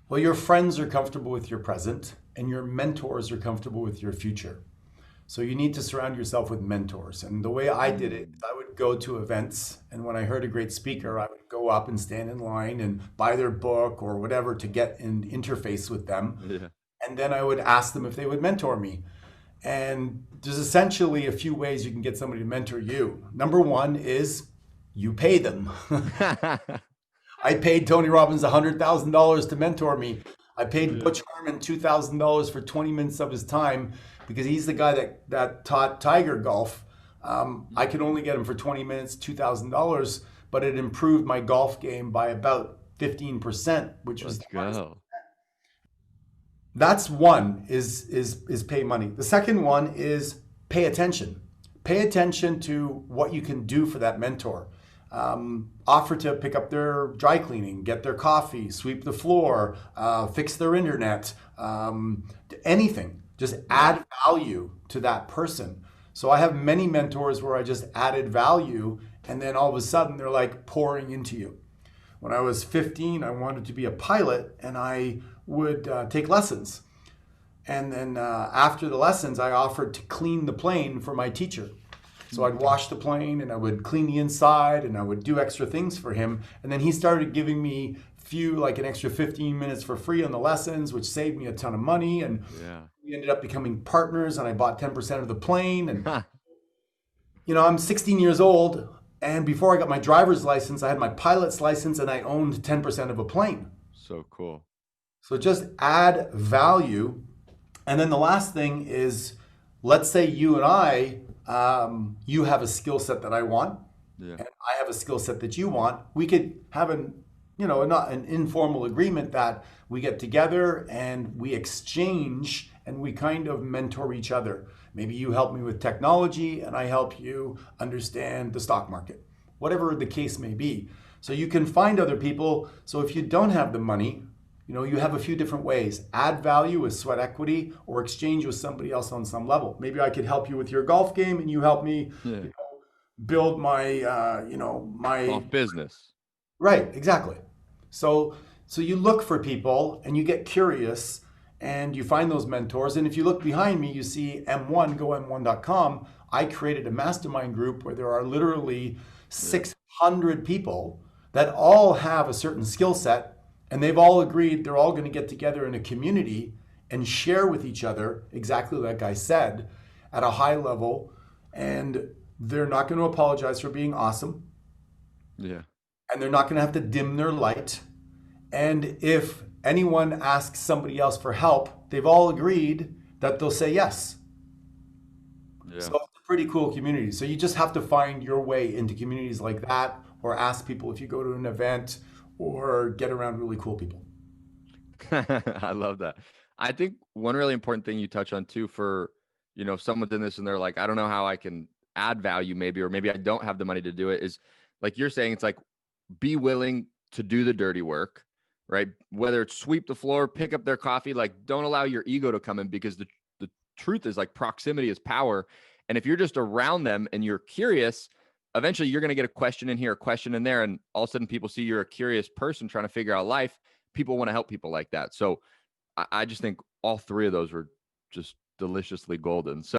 Well, your friends are comfortable with your present, and your mentors are comfortable with your future. So you need to surround yourself with mentors. And the way I did it, Mm. I would go to events, and when I heard a great speaker, I would go up and stand in line and buy their book or whatever to get in interface with them. Yeah. And then I would ask them if they would mentor me. And there's essentially a few ways you can get somebody to mentor you. Number one is you pay them. I paid Tony Robbins $100,000 to mentor me. I paid Yeah. Butch Harmon $2,000 for 20 minutes of his time because he's the guy that taught Tiger golf. I could only get him for 20 minutes, $2,000, but it improved my golf game by about 15%, which was Let's the hardest. go. That's one is pay money. The second one is pay attention. Pay attention to what you can do for that mentor. Offer to pick up their dry cleaning, get their coffee, sweep the floor, fix their internet, anything. Just Yeah. add value to that person. So I have many mentors where I just added value, and then all of a sudden they're like pouring into you. When I was 15, I wanted to be a pilot, and I would take lessons. And then after the lessons, I offered to clean the plane for my teacher. So Mm. I'd wash the plane and I would clean the inside and I would do extra things for him. And then he started giving me like an extra 15 minutes for free on the lessons, which saved me a ton of money. And Yeah. we ended up becoming partners and I bought 10% of the plane. And, Ha. I'm 16 years old. And before I got my driver's license, I had my pilot's license and I owned 10% of a plane. So cool. So just add value. And then the last thing is, let's say you and I, you have a skill set that I want, Yeah. and I have a skill set that you want. We could have not an informal agreement that we get together and we exchange and we kind of mentor each other. Maybe you help me with technology and I help you understand the stock market, whatever the case may be. So you can find other people. So if you don't have the money, you have a few different ways. Add value with sweat equity or exchange with somebody else on some level. Maybe I could help you with your golf game and you help me Yeah. build my Off business. right, exactly. So you look for people and you get curious and you find those mentors. And if you look behind me, you see M1, GoM1.com. I created a mastermind group where there are literally Yeah. 600 people that all have a certain skill set and they've all agreed they're all going to get together in a community and share with each other exactly like I said at a high level. And they're not going to apologize for being awesome Yeah. and they're not going to have to dim their light. And if anyone asks somebody else for help, they've all agreed that they'll say yes. Yeah. So it's a pretty cool community. So you just have to find your way into communities like that or ask people if you go to an event or get around really cool people. I love that. I think one really important thing you touch on too for, if someone's in this and they're like, I don't know how I can add value maybe, or maybe I don't have the money to do it is like you're saying, it's like be willing to do the dirty work, right? Whether it's sweep the floor, pick up their coffee, like don't allow your ego to come in because the truth is like proximity is power. And if you're just around them and you're curious, eventually you're going to get a question in here, a question in there. And all of a sudden people see you're a curious person trying to figure out life. People want to help people like that. So I just think all three of those were just deliciously golden. So